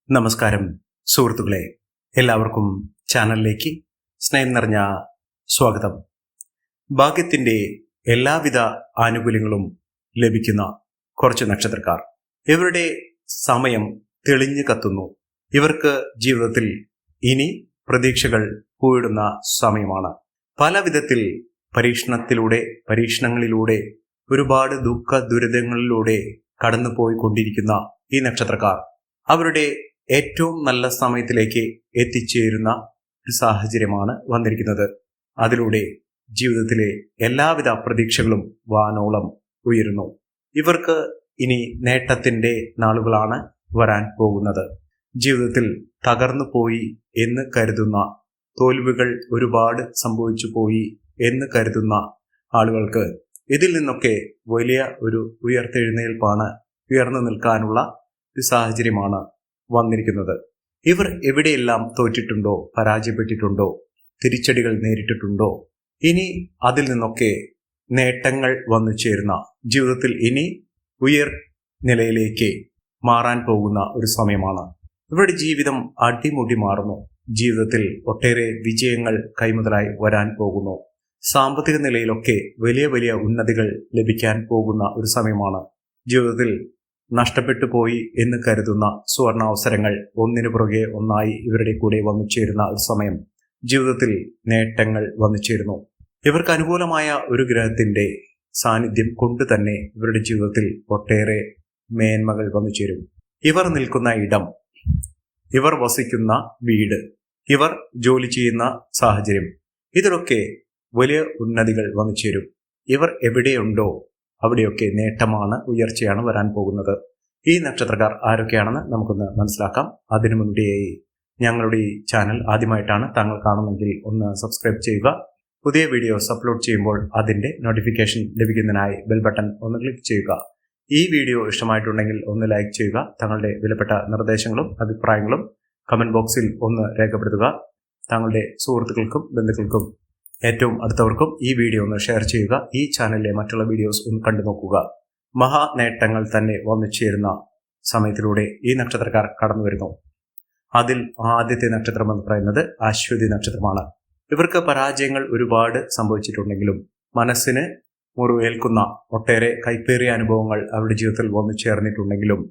നമസ്കാരം സുഹൃത്തുക്കളെ, എല്ലാവർക്കും ചാനലിലേക്ക് സ്നേഹം നിറഞ്ഞ സ്വാഗതം. ഭാഗ്യത്തിൻ്റെ എല്ലാവിധ ആനുകൂല്യങ്ങളും ലഭിക്കുന്ന കുറച്ച് നക്ഷത്രക്കാർ. ഇവരുടെ സമയം തെളിഞ്ഞു കത്തുന്നു. ഇവർക്ക് ജീവിതത്തിൽ ഇനി പ്രതീക്ഷകൾ പൂവിടുന്ന സമയമാണ്. പല വിധത്തിൽ പരീക്ഷണങ്ങളിലൂടെ ഒരുപാട് ദുഃഖ ദുരിതങ്ങളിലൂടെ കടന്നു പോയിക്കൊണ്ടിരിക്കുന്ന ഈ നക്ഷത്രക്കാർ അവരുടെ ഏറ്റവും നല്ല സമയത്തിലേക്ക് എത്തിച്ചേരുന്ന ഒരു സാഹചര്യമാണ് വന്നിരിക്കുന്നത്. അതിലൂടെ ജീവിതത്തിലെ എല്ലാവിധ പ്രതീക്ഷകളും വാനോളം ഉയരുന്നു. ഇവർക്ക് ഇനി നേട്ടത്തിൻ്റെ നാളുകളാണ് വരാൻ പോകുന്നത്. ജീവിതത്തിൽ തകർന്നു പോയി എന്ന് കരുതുന്ന, തോൽവികൾ ഒരുപാട് സംഭവിച്ചു പോയി എന്ന് കരുതുന്ന ആളുകൾക്ക് ഇതിൽ നിന്നൊക്കെ വലിയ ഒരു ഉയർത്തെഴുന്നേൽപ്പാണ്, ഉയർന്നു നിൽക്കാനുള്ള ഒരു സാഹചര്യമാണ് വന്നിരിക്കുന്നത്. ഇവർ എവിടെയെല്ലാം തോറ്റിട്ടുണ്ടോ, പരാജയപ്പെട്ടിട്ടുണ്ടോ, തിരിച്ചടികൾ നേരിട്ടിട്ടുണ്ടോ, ഇനി അതിൽ നിന്നൊക്കെ നേട്ടങ്ങൾ വന്നു ചേരുന്ന, ജീവിതത്തിൽ ഇനി ഉയർ നിലയിലേക്ക് മാറാൻ പോകുന്ന ഒരു സമയമാണ്. ഇവരുടെ ജീവിതം അടിമുടി മാറുന്നു. ജീവിതത്തിൽ ഒട്ടേറെ വിജയങ്ങൾ കൈമുതലായി വരാൻ പോകുന്നു. സാമ്പത്തിക നിലയിലൊക്കെ വലിയ വലിയ ഉന്നതികൾ ലഭിക്കാൻ പോകുന്ന ഒരു സമയമാണ്. ജീവിതത്തിൽ നഷ്ടപ്പെട്ടു പോയി എന്ന് കരുതുന്ന സുവർണാവസരങ്ങൾ ഒന്നിനു പുറകെ ഒന്നായി ഇവരുടെ കൂടെ വന്നു ചേരുന്ന ഒരു സമയം. ജീവിതത്തിൽ നേട്ടങ്ങൾ വന്നു ചേരുന്നു. ഇവർക്ക് അനുകൂലമായ ഒരു ഗ്രഹത്തിന്റെ സാന്നിധ്യം കൊണ്ട് തന്നെ ഇവരുടെ ജീവിതത്തിൽ ഒട്ടേറെ മേന്മകൾ വന്നു ചേരും. ഇവർ നിൽക്കുന്ന ഇടം, ഇവർ വസിക്കുന്ന വീട്, ഇവർ ജോലി ചെയ്യുന്ന സാഹചര്യം, ഇതിലൊക്കെ വലിയ ഉന്നതികൾ വന്നു ചേരും. ഇവർ എവിടെയുണ്ടോ അവിടെയൊക്കെ നേട്ടമാണ്, ഉയർച്ചയാണ് വരാൻ പോകുന്നത്. ഈ നക്ഷത്രക്കാർ ആരൊക്കെയാണെന്ന് നമുക്കൊന്ന് മനസ്സിലാക്കാം. അതിനു മുൻപേയായി ഞങ്ങളുടെ ഈ ചാനൽ ആദ്യമായിട്ടാണ് താങ്കൾ കാണുമെങ്കിൽ ഒന്ന് സബ്സ്ക്രൈബ് ചെയ്യുക. പുതിയ വീഡിയോസ് അപ്ലോഡ് ചെയ്യുമ്പോൾ അതിൻ്റെ നോട്ടിഫിക്കേഷൻ ലഭിക്കുന്നതിനായി ബെൽ ബട്ടൺ ഒന്ന് ക്ലിക്ക് ചെയ്യുക. ഈ വീഡിയോ ഇഷ്ടമായിട്ടുണ്ടെങ്കിൽ ഒന്ന് ലൈക്ക് ചെയ്യുക. തങ്ങളുടെ വിലപ്പെട്ട നിർദ്ദേശങ്ങളും അഭിപ്രായങ്ങളും കമന്റ് ബോക്സിൽ ഒന്ന് രേഖപ്പെടുത്തുക. താങ്കളുടെ സുഹൃത്തുക്കൾക്കും ബന്ധുക്കൾക്കും ഏറ്റവും അടുത്തവർക്കും ഈ വീഡിയോ ഒന്ന് ഷെയർ ചെയ്യുക. ഈ ചാനലിലെ മറ്റുള്ള വീഡിയോസ് ഒന്ന് കണ്ടു നോക്കുക. മഹാ നേട്ടങ്ങൾ തന്നെ വന്നു ചേരുന്ന സമയത്തിലൂടെ ഈ നക്ഷത്രക്കാർ കടന്നു വരുന്നു. അതിൽ ആദ്യത്തെ നക്ഷത്രം എന്ന് പറയുന്നത് അശ്വതി നക്ഷത്രമാണ്. ഇവർക്ക് പരാജയങ്ങൾ ഒരുപാട് സംഭവിച്ചിട്ടുണ്ടെങ്കിലും മനസ്സിന് മുറിവേൽക്കുന്ന ഒട്ടേറെ കൈപ്പേറിയ അനുഭവങ്ങൾ അവരുടെ ജീവിതത്തിൽ വന്നു ചേർന്നിട്ടുണ്ടെങ്കിലും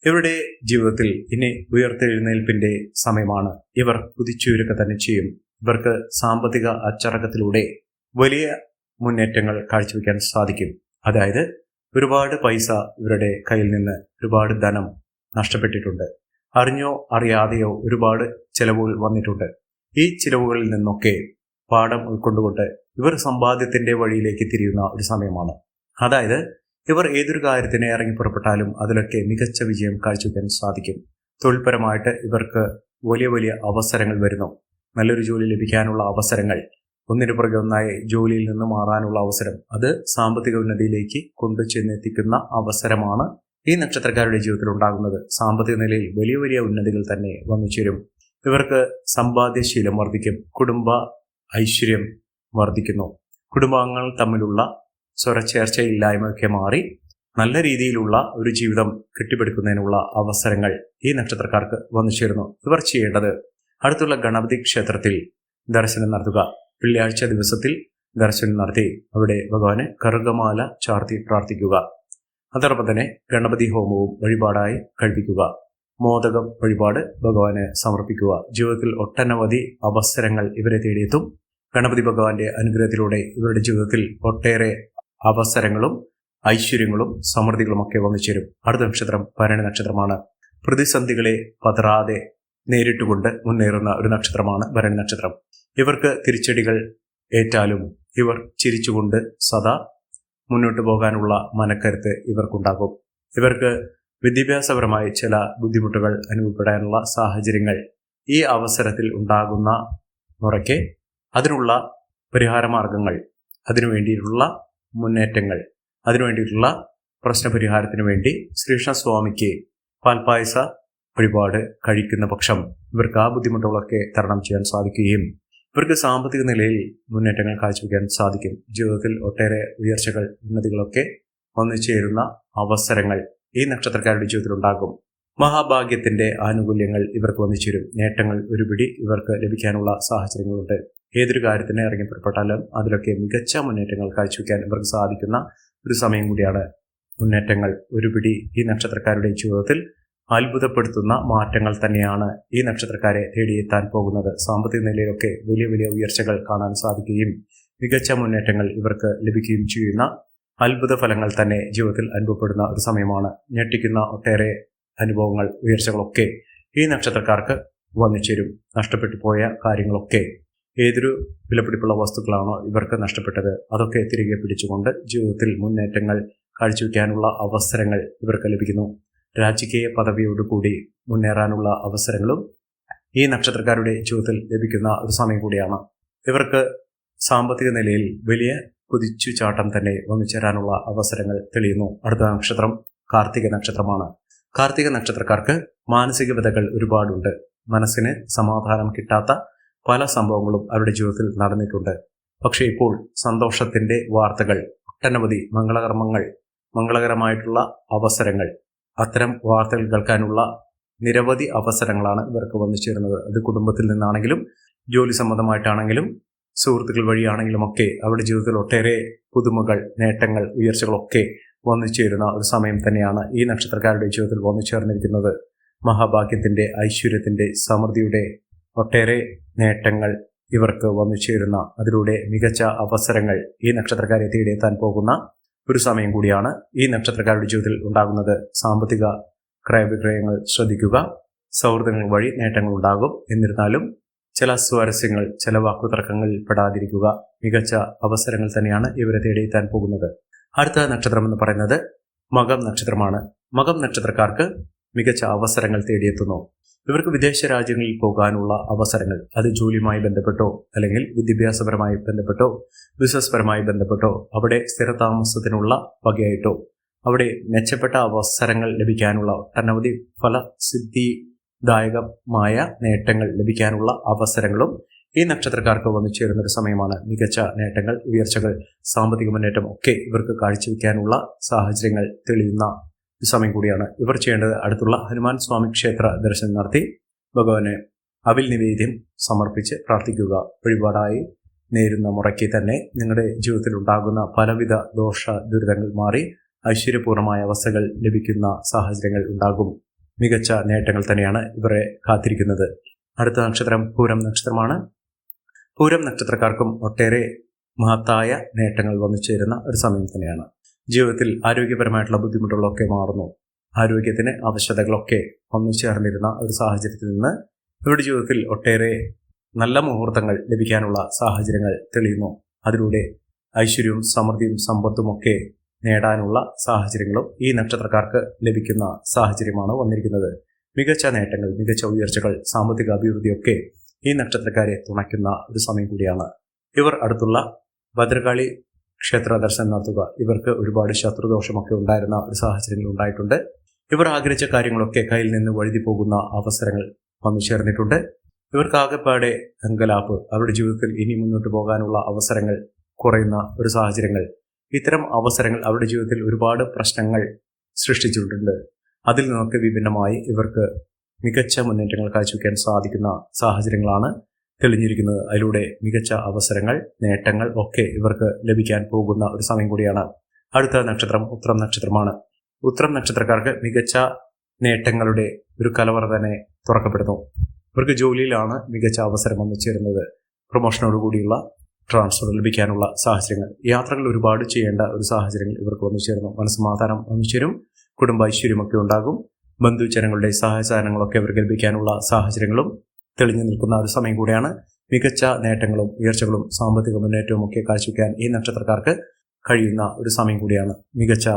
ഇവരുടെ ജീവിതത്തിൽ ഇനി ഉയർത്തെഴുന്നേൽപ്പിന്റെ സമയമാണ്. ഇവർ കുതിച്ചുയരുക തന്നെ ചെയ്യും. ഇവർക്ക് സാമ്പത്തിക അച്ചടക്കത്തിലൂടെ വലിയ മുന്നേറ്റങ്ങൾ കാഴ്ചവെക്കാൻ സാധിക്കും. അതായത് ഒരുപാട് പൈസ ഇവരുടെ കയ്യിൽ നിന്ന്, ഒരുപാട് ധനം നഷ്ടപ്പെട്ടിട്ടുണ്ട്. അറിഞ്ഞോ അറിയാതെയോ ഒരുപാട് ചിലവുകൾ വന്നിട്ടുണ്ട്. ഈ ചിലവുകളിൽ നിന്നൊക്കെ പാഠം ഉൾക്കൊണ്ടുകൊണ്ട് ഇവർ സമ്പാദ്യത്തിന്റെ വഴിയിലേക്ക് തിരിയുന്ന ഒരു സമയമാണ്. അതായത് ഇവർ ഏതൊരു കാര്യത്തിന് ഇറങ്ങി പുറപ്പെട്ടാലും അതിലൊക്കെ മികച്ച വിജയം കാഴ്ചവെക്കാൻ സാധിക്കും. തൊഴിൽപരമായിട്ട് ഇവർക്ക് വലിയ വലിയ അവസരങ്ങൾ വരുന്നു. നല്ലൊരു ജോലി ലഭിക്കാനുള്ള അവസരങ്ങൾ, ഒന്നിനു പുറകെ ഒന്നായി ജോലിയിൽ നിന്ന് മാറാനുള്ള അവസരം, അത് സാമ്പത്തിക ഉന്നതിയിലേക്ക് കൊണ്ടുചെന്നെത്തിക്കുന്ന അവസരമാണ് ഈ നക്ഷത്രക്കാരുടെ ജീവിതത്തിൽ ഉണ്ടാകുന്നത്. സാമ്പത്തിക നിലയിൽ വലിയ വലിയ ഉന്നതികൾ തന്നെ വന്നു ചേരും. ഇവർക്ക് സമ്പാദ്യശീലം വർദ്ധിക്കും. കുടുംബ ഐശ്വര്യം വർദ്ധിക്കുന്നു. കുടുംബാംഗങ്ങൾ തമ്മിലുള്ള സ്വരച്ചേർച്ചയില്ലായ്മയൊക്കെ മാറി നല്ല രീതിയിലുള്ള ഒരു ജീവിതം കെട്ടിപ്പടുക്കുന്നതിനുള്ള അവസരങ്ങൾ ഈ നക്ഷത്രക്കാർക്ക് വന്നു ചേരുന്നു. ഇവർ ചെയ്യേണ്ടത് അടുത്തുള്ള ഗണപതി ക്ഷേത്രത്തിൽ ദർശനം നടത്തുക. വെള്ളിയാഴ്ച ദിവസത്തിൽ ദർശനം നടത്തി അവിടെ ഭഗവാന് കറുകമാല ചാർത്തി പ്രാർത്ഥിക്കുക. അതോടൊപ്പം തന്നെ ഗണപതി ഹോമവും വഴിപാടായി കഴിപ്പിക്കുക. മോദകം വഴിപാട് ഭഗവാന് സമർപ്പിക്കുക. ജീവിതത്തിൽ ഒട്ടനവധി അവസരങ്ങൾ ഇവരെ തേടിയെത്തും. ഗണപതി ഭഗവാന്റെ അനുഗ്രഹത്തിലൂടെ ഇവരുടെ ജീവിതത്തിൽ ഒട്ടേറെ അവസരങ്ങളും ഐശ്വര്യങ്ങളും സമൃദ്ധികളുമൊക്കെ വന്നു ചേരും. അടുത്ത നക്ഷത്രം ഭരണി നക്ഷത്രമാണ്. പ്രതിസന്ധികളെ പതറാതെ നേരിട്ടുകൊണ്ട് മുന്നേറുന്ന ഒരു നക്ഷത്രമാണ് ഭരണി നക്ഷത്രം. ഇവർക്ക് തിരിച്ചടികൾ ഏറ്റാലും ഇവർ ചിരിച്ചുകൊണ്ട് സദാ മുന്നോട്ട് പോകാനുള്ള മനക്കരുത്ത് ഇവർക്കുണ്ടാകും. ഇവർക്ക് വിദ്യാഭ്യാസപരമായി ചില ബുദ്ധിമുട്ടുകൾ അനുഭവപ്പെടാനുള്ള സാഹചര്യങ്ങൾ ഈ അവസരത്തിൽ ഉണ്ടാകുന്ന മുറയ്ക്ക് അതിനുള്ള പരിഹാരമാർഗങ്ങൾ, അതിനുവേണ്ടിയിട്ടുള്ള മുന്നേറ്റങ്ങൾ, അതിനുവേണ്ടിയിട്ടുള്ള പ്രശ്നപരിഹാരത്തിന് വേണ്ടി ശ്രീകൃഷ്ണസ്വാമിക്ക് പാൽപായസ വഴിപാട് കഴിക്കുന്ന പക്ഷം ഇവർക്ക് ആ ബുദ്ധിമുട്ടുകളൊക്കെ തരണം ചെയ്യാൻ സാധിക്കുകയും ഇവർക്ക് സാമ്പത്തിക നിലയിൽ മുന്നേറ്റങ്ങൾ കാഴ്ചവെക്കാൻ സാധിക്കും. ജീവിതത്തിൽ ഒട്ടേറെ ഉയർച്ചകൾ, ഉന്നതികളൊക്കെ വന്നു ചേരുന്ന അവസരങ്ങൾ ഈ നക്ഷത്രക്കാരുടെ ജീവിതത്തിൽ ഉണ്ടാകും. മഹാഭാഗ്യത്തിന്റെ ആനുകൂല്യങ്ങൾ ഇവർക്ക് വന്നിച്ചേരും. നേട്ടങ്ങൾ ഒരുപിടി ഇവർക്ക് ലഭിക്കാനുള്ള സാഹചര്യങ്ങളുണ്ട്. ഏതൊരു കാര്യത്തിന് ഇറങ്ങി പുറപ്പെട്ടാലും അതിലൊക്കെ മികച്ച മുന്നേറ്റങ്ങൾ കാഴ്ചവെക്കാൻ ഇവർക്ക് സാധിക്കുന്ന ഒരു സമയം കൂടിയാണ്. മുന്നേറ്റങ്ങൾ ഒരുപിടി ഈ നക്ഷത്രക്കാരുടെ ജീവിതത്തിൽ അത്ഭുതപ്പെടുത്തുന്ന മാറ്റങ്ങൾ തന്നെയാണ് ഈ നക്ഷത്രക്കാരെ തേടിയെത്താൻ പോകുന്നത്. സാമ്പത്തിക നിലയിലൊക്കെ വലിയ വലിയ ഉയർച്ചകൾ കാണാൻ സാധിക്കുകയും മികച്ച മുന്നേറ്റങ്ങൾ ഇവർക്ക് ലഭിക്കുകയും ചെയ്യുന്ന അത്ഭുത ഫലങ്ങൾ തന്നെ ജീവിതത്തിൽ അനുഭവപ്പെടുന്ന ഒരു സമയമാണ്. ഞെട്ടിക്കുന്ന ഒട്ടേറെ അനുഭവങ്ങൾ, ഉയർച്ചകളൊക്കെ ഈ നക്ഷത്രക്കാർക്ക് വന്നുചേരും. നഷ്ടപ്പെട്ടു പോയ കാര്യങ്ങളൊക്കെ, ഏതൊരു വിലപിടിപ്പുള്ള വസ്തുക്കളാണോ ഇവർക്ക് നഷ്ടപ്പെട്ടത് അതൊക്കെ തിരികെ പിടിച്ചുകൊണ്ട് ജീവിതത്തിൽ മുന്നേറ്റങ്ങൾ കാഴ്ചവെക്കാനുള്ള അവസരങ്ങൾ ഇവർക്ക് ലഭിക്കുന്നു. രാജകീയ പദവിയോടുകൂടി മുന്നേറാനുള്ള അവസരങ്ങളും ഈ നക്ഷത്രക്കാരുടെ ജീവിതത്തിൽ ലഭിക്കുന്ന ഒരു സമയം കൂടിയാണ്. ഇവർക്ക് സാമ്പത്തിക നിലയിൽ വലിയ കുതിച്ചുചാട്ടം തന്നെ വന്നുചേരാനുള്ള അവസരങ്ങൾ തെളിയുന്നു. അടുത്ത നക്ഷത്രം കാർത്തിക നക്ഷത്രമാണ്. കാർത്തിക നക്ഷത്രക്കാർക്ക് മാനസിക വ്യതകൾ ഒരുപാടുണ്ട്. മനസ്സിന് സമാധാനം കിട്ടാത്ത പല സംഭവങ്ങളും അവരുടെ ജീവിതത്തിൽ നടന്നിട്ടുണ്ട്. പക്ഷേ ഇപ്പോൾ സന്തോഷത്തിന്റെ വാർത്തകൾ, ഒട്ടനവധി മംഗളകരമായിട്ടുള്ള അവസരങ്ങൾ, അത്തരം വാർത്തകൾ കേൾക്കാനുള്ള നിരവധി അവസരങ്ങളാണ് ഇവർക്ക് വന്നു ചേരുന്നത്. അത് കുടുംബത്തിൽ നിന്നാണെങ്കിലും ജോലി സംബന്ധമായിട്ടാണെങ്കിലും സുഹൃത്തുക്കൾ വഴിയാണെങ്കിലും ഒക്കെ അവരുടെ ജീവിതത്തിൽ ഒട്ടേറെ പുതുമകൾ, നേട്ടങ്ങൾ, ഉയർച്ചകളൊക്കെ വന്നു ചേരുന്ന ഒരു സമയം തന്നെയാണ് ഈ നക്ഷത്രക്കാരുടെ ജീവിതത്തിൽ വന്നു ചേർന്നിരിക്കുന്നത്. മഹാഭാഗ്യത്തിന്റെ, ഐശ്വര്യത്തിന്റെ, സമൃദ്ധിയുടെ ഒട്ടേറെ നേട്ടങ്ങൾ ഇവർക്ക് വന്നു ചേരുന്ന, അതിലൂടെ മികച്ച അവസരങ്ങൾ ഈ നക്ഷത്രക്കാരെ തേടിയെത്താൻ പോകുന്ന ഒരു സമയം കൂടിയാണ് ഈ നക്ഷത്രക്കാരുടെ ജീവിതത്തിൽ ഉണ്ടാകുന്നത്. സാമ്പത്തിക ക്രയവിക്രയങ്ങൾ ശ്രദ്ധിക്കുക. സൗഹൃദങ്ങൾ വഴി നേട്ടങ്ങൾ ഉണ്ടാകും. എന്നിരുന്നാലും ചില സ്വാരസ്യങ്ങൾ, ചില വാക്കുതർക്കങ്ങളിൽ പെടാതിരിക്കുക. മികച്ച അവസരങ്ങൾ തന്നെയാണ് ഇവരെ തേടിയെത്താൻ പോകുന്നത്. അടുത്ത നക്ഷത്രം എന്ന് പറയുന്നത് മകം നക്ഷത്രമാണ്. മകം നക്ഷത്രക്കാർക്ക് മികച്ച അവസരങ്ങൾ തേടിയെത്തുന്നു. ഇവർക്ക് വിദേശ രാജ്യങ്ങളിൽ പോകാനുള്ള അവസരങ്ങൾ, അത് ജോലിയുമായി ബന്ധപ്പെട്ടോ അല്ലെങ്കിൽ വിദ്യാഭ്യാസപരമായി ബന്ധപ്പെട്ടോ ബിസിനസ് പരമായി ബന്ധപ്പെട്ടോ അവിടെ സ്ഥിരതാമസത്തിനുള്ള വകയായിട്ടോ അവിടെ മെച്ചപ്പെട്ട അവസരങ്ങൾ ലഭിക്കാനുള്ള, ഒട്ടനവധി ഫലസിദ്ധിദായകമായ നേട്ടങ്ങൾ ലഭിക്കാനുള്ള അവസരങ്ങളും ഈ നക്ഷത്രക്കാർക്ക് വന്നു ചേരുന്ന ഒരു സമയമാണ്. മികച്ച നേട്ടങ്ങൾ, ഉയർച്ചകൾ, സാമ്പത്തിക മുന്നേറ്റം ഒക്കെ ഇവർക്ക് കാഴ്ചവെക്കാനുള്ള സാഹചര്യങ്ങൾ തെളിയുന്ന ഒരു സമയം കൂടിയാണ്. ഇവർ ചെയ്യേണ്ടത് അടുത്തുള്ള ഹനുമാൻ സ്വാമി ക്ഷേത്ര ദർശനം നടത്തി ഭഗവാന് അവിൽ നിവേദ്യം സമർപ്പിച്ച് പ്രാർത്ഥിക്കുക. വഴിപാടായി നേരുന്ന മുറയ്ക്ക് തന്നെ നിങ്ങളുടെ ജീവിതത്തിൽ ഉണ്ടാകുന്ന പലവിധ ദോഷ ദുരിതങ്ങൾ മാറി ഐശ്വര്യപൂർണമായ അവസ്ഥകൾ ലഭിക്കുന്ന സാഹചര്യങ്ങൾ ഉണ്ടാകും. മികച്ച നേട്ടങ്ങൾ തന്നെയാണ് ഇവരെ കാത്തിരിക്കുന്നത്. അടുത്ത നക്ഷത്രം പൂരം നക്ഷത്രമാണ്. പൂരം നക്ഷത്രക്കാർക്കും ഒട്ടേറെ മഹത്തായ നേട്ടങ്ങൾ വന്നു ചേരുന്ന ഒരു സമയം തന്നെയാണ്. ജീവിതത്തിൽ ആരോഗ്യപരമായിട്ടുള്ള ബുദ്ധിമുട്ടുകളൊക്കെ മാറുന്നു. ആരോഗ്യത്തിന് ആവശ്യകതകളൊക്കെ വന്നു ചേർന്നിരുന്ന ഒരു സാഹചര്യത്തിൽ നിന്ന് ഇവരുടെ ജീവിതത്തിൽ ഒട്ടേറെ നല്ല മുഹൂർത്തങ്ങൾ ലഭിക്കാനുള്ള സാഹചര്യങ്ങൾ തെളിയുന്നു. അതിലൂടെ ഐശ്വര്യവും സമൃദ്ധിയും സമ്പത്തുമൊക്കെ നേടാനുള്ള സാഹചര്യങ്ങളും ഈ നക്ഷത്രക്കാർക്ക് ലഭിക്കുന്ന സാഹചര്യമാണ് വന്നിരിക്കുന്നത്. മികച്ച നേട്ടങ്ങൾ, മികച്ച ഉയർച്ചകൾ, സാമ്പത്തിക അഭിവൃദ്ധിയൊക്കെ ഈ നക്ഷത്രക്കാരെ തുണയ്ക്കുന്ന ഒരു സമയം കൂടിയാണ്. ഇവർ അടുത്തുള്ള ഭദ്രകാളി ക്ഷേത്ര ദർശനം നടത്തുക. ഇവർക്ക് ഒരുപാട് ശത്രുദോഷമൊക്കെ ഉണ്ടായിരുന്ന ഒരു സാഹചര്യങ്ങൾ ഉണ്ടായിട്ടുണ്ട്. ഇവർ ആഗ്രഹിച്ച കാര്യങ്ങളൊക്കെ കയ്യിൽ നിന്ന് വഴുതി പോകുന്ന അവസരങ്ങൾ വന്നു ചേർന്നിട്ടുണ്ട്. ഇവർക്ക് ആകെപ്പാടെ അങ്കലാപ്പ്, അവരുടെ ജീവിതത്തിൽ ഇനി മുന്നോട്ട് പോകാനുള്ള അവസരങ്ങൾ കുറയുന്ന ഒരു സാഹചര്യങ്ങൾ, ഇത്തരം അവസരങ്ങൾ അവരുടെ ജീവിതത്തിൽ ഒരുപാട് പ്രശ്നങ്ങൾ സൃഷ്ടിച്ചിട്ടുണ്ട്. അതിൽ നിന്നൊക്കെ വിഭിന്നമായി ഇവർക്ക് മികച്ച മുന്നേറ്റങ്ങൾ കാഴ്ചവെക്കാൻ സാധിക്കുന്ന സാഹചര്യങ്ങളാണ് തെളിഞ്ഞിരിക്കുന്നത്. അതിലൂടെ മികച്ച അവസരങ്ങൾ, നേട്ടങ്ങൾ ഒക്കെ ഇവർക്ക് ലഭിക്കാൻ പോകുന്ന ഒരു സമയം കൂടിയാണ്. അടുത്ത നക്ഷത്രം ഉത്രം നക്ഷത്രമാണ്. ഉത്രം നക്ഷത്രക്കാർക്ക് മികച്ച നേട്ടങ്ങളുടെ ഒരു കലവറ തന്നെ തുറക്കപ്പെടുന്നു. ഇവർക്ക് ജോലിയിലാണ് മികച്ച അവസരം വന്നു ചേരുന്നത്. പ്രൊമോഷനോടുകൂടിയുള്ള ട്രാൻസ്ഫർ ലഭിക്കാനുള്ള സാഹചര്യങ്ങൾ, യാത്രകൾ ഒരുപാട് ചെയ്യേണ്ട ഒരു സാഹചര്യങ്ങൾ ഇവർക്ക് വന്നു ചേരുന്നു. മനസ്സമാധാനം വന്നു ചേരും. കുടുംബ ഐശ്വര്യമൊക്കെ ഉണ്ടാകും. ബന്ധുജനങ്ങളുടെ സഹായസഹകരണങ്ങളൊക്കെ ഇവർക്ക് ലഭിക്കാനുള്ള സാഹചര്യങ്ങളും തെളിഞ്ഞു നിൽക്കുന്ന ഒരു സമയം കൂടിയാണ്. മികച്ച നേട്ടങ്ങളും ഉയർച്ചകളും സാമ്പത്തിക മുന്നേറ്റവും ഒക്കെ കാഴ്ചവെക്കാൻ ഈ നക്ഷത്രക്കാർക്ക് കഴിയുന്ന ഒരു സമയം കൂടിയാണ്. മികച്ച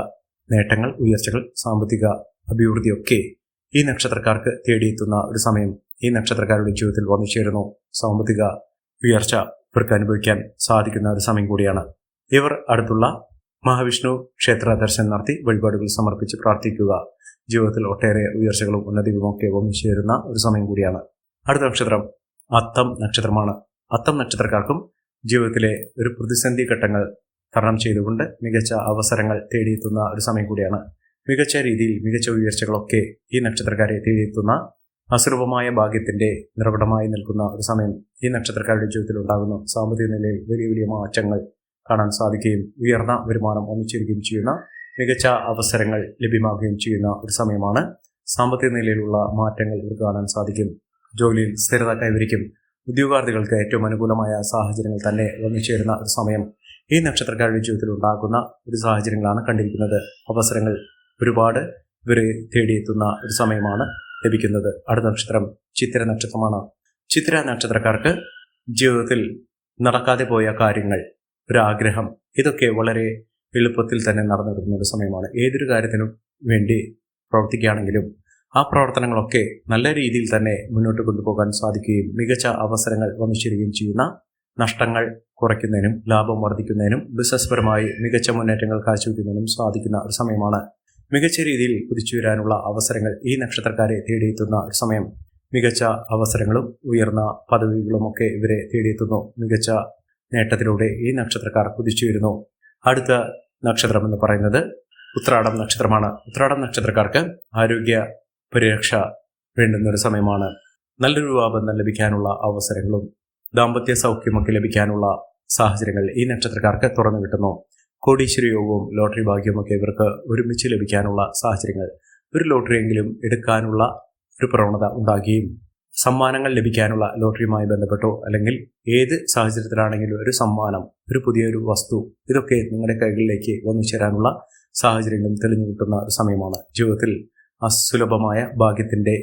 നേട്ടങ്ങൾ, ഉയർച്ചകൾ, സാമ്പത്തിക അഭിവൃദ്ധിയൊക്കെ ഈ നക്ഷത്രക്കാർക്ക് തേടിയെത്തുന്ന ഒരു സമയം ഈ നക്ഷത്രക്കാരുടെ ജീവിതത്തിൽ വന്നു ചേരുന്നു. സാമ്പത്തിക ഉയർച്ച ഇവർക്ക് അനുഭവിക്കാൻ സാധിക്കുന്ന ഒരു സമയം കൂടിയാണ്. ഇവർ അടുത്തുള്ള മഹാവിഷ്ണു ക്ഷേത്ര ദർശനം നടത്തി വഴിപാടുകൾ സമർപ്പിച്ച് പ്രാർത്ഥിക്കുക. ജീവിതത്തിൽ ഒട്ടേറെ ഉയർച്ചകളും ഉന്നതികളും ഒക്കെ വന്നു ചേരുന്ന ഒരു സമയം കൂടിയാണ്. അടുത്ത നക്ഷത്രം അത്തം നക്ഷത്രമാണ്. അത്തം നക്ഷത്രക്കാർക്കും ജീവിതത്തിലെ ഒരു പ്രതിസന്ധി ഘട്ടങ്ങൾ തരണം ചെയ്തുകൊണ്ട് മികച്ച അവസരങ്ങൾ തേടിയെത്തുന്ന ഒരു സമയം കൂടിയാണ്. മികച്ച രീതിയിൽ മികച്ച ഉയർച്ചകളൊക്കെ ഈ നക്ഷത്രക്കാരെ തേടിയെത്തുന്ന അസുലഭമായ ഭാഗ്യത്തിന്റെ നിറകുടമായി നിൽക്കുന്ന ഒരു സമയം ഈ നക്ഷത്രക്കാരുടെ ജീവിതത്തിൽ ഉണ്ടാകുന്നു. സാമ്പത്തിക നിലയിൽ വലിയ വലിയ മാറ്റങ്ങൾ കാണാൻ സാധിക്കുകയും ഉയർന്ന വരുമാനം ഒന്നിച്ചിരിക്കുകയും ചെയ്യുന്ന മികച്ച അവസരങ്ങൾ ലഭ്യമാകുകയും ചെയ്യുന്ന ഒരു സമയമാണ്. സാമ്പത്തിക നിലയിലുള്ള മാറ്റങ്ങൾ ഇവർക്ക് കാണാൻ സാധിക്കും. ജോലിയിൽ സ്ഥിരത കൈവരിക്കും. ഉദ്യോഗാർത്ഥികൾക്ക് ഏറ്റവും അനുകൂലമായ സാഹചര്യങ്ങൾ തന്നെ വന്നുചേരുന്ന ഒരു സമയം ഈ നക്ഷത്രക്കാരുടെ ജീവിതത്തിൽ ഉണ്ടാകുന്ന ഒരു സാഹചര്യങ്ങളാണ് കണ്ടിരിക്കുന്നത്. അവസരങ്ങൾ ഒരുപാട് ഇവരെ തേടിയെത്തുന്ന ഒരു സമയമാണ് ലഭിക്കുന്നത്. അടുത്ത നക്ഷത്രം ചിത്തിര നക്ഷത്രമാണ്. ചിത്തിര നക്ഷത്രക്കാർക്ക് ജീവിതത്തിൽ നടക്കാതെ പോയ കാര്യങ്ങൾ, ഒരാഗ്രഹം, ഇതൊക്കെ വളരെ എളുപ്പത്തിൽ തന്നെ നടന്നെടുക്കുന്ന ഒരു സമയമാണ്. ഏതൊരു കാര്യത്തിനും വേണ്ടി പ്രവർത്തിക്കുകയാണെങ്കിലും ആ പ്രവർത്തനങ്ങളൊക്കെ നല്ല രീതിയിൽ തന്നെ മുന്നോട്ട് കൊണ്ടുപോകാൻ സാധിക്കുകയും മികച്ച അവസരങ്ങൾ വന്നുചേരുകയും ചെയ്യുന്ന, നഷ്ടങ്ങൾ കുറയ്ക്കുന്നതിനും ലാഭം വർദ്ധിക്കുന്നതിനും ബിസിനസ് പരമായി മികച്ച മുന്നേറ്റങ്ങൾ കാഴ്ചവെക്കുന്നതിനും സാധിക്കുന്ന ഒരു സമയമാണ്. മികച്ച രീതിയിൽ കുതിച്ചുയരാനുള്ള അവസരങ്ങൾ ഈ നക്ഷത്രക്കാരെ തേടിയെത്തുന്ന ഒരു സമയം. മികച്ച അവസരങ്ങളും ഉയർന്ന പദവികളും ഒക്കെ ഇവരെ തേടിയെത്തുന്നു. മികച്ച നേട്ടത്തിലൂടെ ഈ നക്ഷത്രക്കാർ കുതിച്ചുയരുന്നു. അടുത്ത നക്ഷത്രം എന്ന് പറയുന്നത് ഉത്രാടം നക്ഷത്രമാണ്. ഉത്രാടം നക്ഷത്രക്കാർക്ക് ആരോഗ്യ പരിരക്ഷ വേണ്ടുന്ന ഒരു സമയമാണ്. നല്ലൊരു വിവാഹബന്ധം ലഭിക്കാനുള്ള അവസരങ്ങളും ദാമ്പത്യ സൗഖ്യമൊക്കെ ലഭിക്കാനുള്ള സാഹചര്യങ്ങൾ ഈ നക്ഷത്രക്കാർക്ക് തുറന്നു കിട്ടുന്നു. കോടീശ്വര യോഗവും ലോട്ടറി ഭാഗ്യമൊക്കെ ഇവർക്ക് ഒരുമിച്ച് ലഭിക്കാനുള്ള സാഹചര്യങ്ങൾ, ഒരു ലോട്ടറിയെങ്കിലും എടുക്കാനുള്ള ഒരു പ്രവണത ഉണ്ടാകുകയും സമ്മാനങ്ങൾ ലഭിക്കാനുള്ള, ലോട്ടറിയുമായി ബന്ധപ്പെട്ടോ അല്ലെങ്കിൽ ഏത് സാഹചര്യത്തിലാണെങ്കിലും ഒരു സമ്മാനം, ഒരു പുതിയൊരു വസ്തു, ഇതൊക്കെ നിങ്ങളുടെ കൈകളിലേക്ക് വന്നു ചേരാനുള്ള സാഹചര്യങ്ങളും തെളിഞ്ഞു കിട്ടുന്ന ഒരു സമയമാണ്. ജീവിതത്തിൽ അസുലഭമായ ഭാഗ്യത്തിന്റെ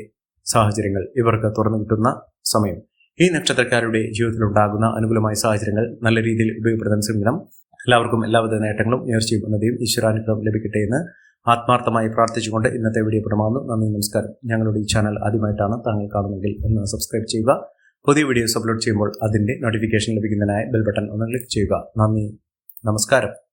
സാഹചര്യങ്ങൾ ഇവർക്ക് തുറന്നു കിട്ടുന്ന സമയം. ഈ നക്ഷത്രക്കാരുടെ ജീവിതത്തിൽ ഉണ്ടാകുന്ന അനുകൂലമായ സാഹചര്യങ്ങൾ നല്ല രീതിയിൽ ഉപയോഗപ്പെടുത്താൻ ശ്രമിക്കണം. എല്ലാവർക്കും എല്ലാവിധ നേട്ടങ്ങളും ഉയർച്ചയും ഉന്നതിയും ഈശ്വരാനുഗ്രഹം ലഭിക്കട്ടെ എന്ന് ആത്മാർത്ഥമായി പ്രാർത്ഥിച്ചുകൊണ്ട് ഇന്നത്തെ വീഡിയോ പ്രമാകുന്നു. നന്ദി, നമസ്കാരം. ഞങ്ങളുടെ ഈ ചാനൽ ആദ്യമായിട്ടാണ് താങ്കൾ കാണുന്നതെങ്കിൽ ഒന്ന് സബ്സ്ക്രൈബ് ചെയ്യുക. പുതിയ വീഡിയോസ് അപ്ലോഡ് ചെയ്യുമ്പോൾ അതിന്റെ നോട്ടിഫിക്കേഷൻ ലഭിക്കുന്നതിനായി ബെൽ ബട്ടൺ ഒന്ന് ക്ലിക്ക് ചെയ്യുക. നന്ദി, നമസ്കാരം.